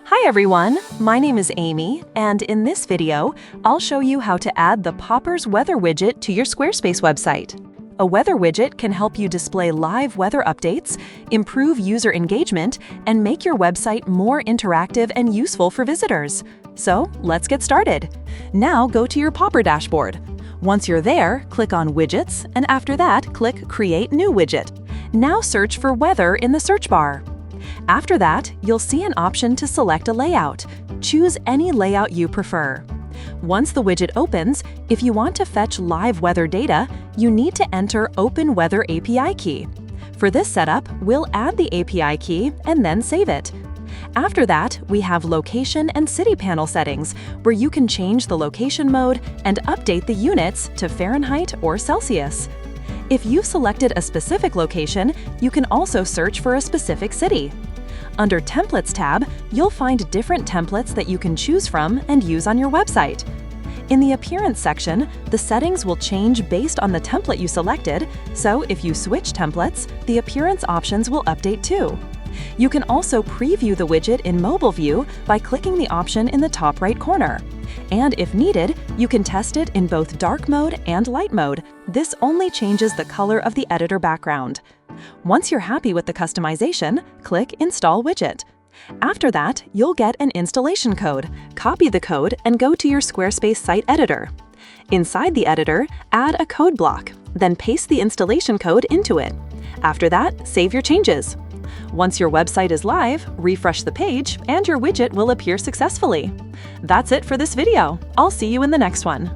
Hi everyone, my name is Amy, and in this video, I'll show you how to add the Poppers weather widget to your Squarespace website. A weather widget can help you display live weather updates, improve user engagement, and make your website more interactive and useful for visitors. So let's get started. Now go to your Popper dashboard. Once you're there, click on Widgets, and after that, click Create New Widget. Now search for Weather in the search bar. After that, you'll see an option to select a layout. Choose any layout you prefer. Once the widget opens, if you want to fetch live weather data, you need to enter Open Weather API key. For this setup, we'll add the API key and then save it. After that, we have Location and City panel settings, where you can change the location mode and update the units to Fahrenheit or Celsius. If you've selected a specific location, you can also search for a specific city. Under Templates tab, you'll find different templates that you can choose from and use on your website. In the Appearance section, the settings will change based on the template you selected, so if you switch templates, the appearance options will update too. You can also preview the widget in mobile view by clicking the option in the top right corner. And if needed, you can test it in both dark mode and light mode. This only changes the color of the editor background. Once you're happy with the customization, click Install Widget. After that, you'll get an installation code. Copy the code and go to your Squarespace site editor. Inside the editor, add a code block, then paste the installation code into it. After that, save your changes. Once your website is live, refresh the page and your widget will appear successfully. That's it for this video. I'll see you in the next one.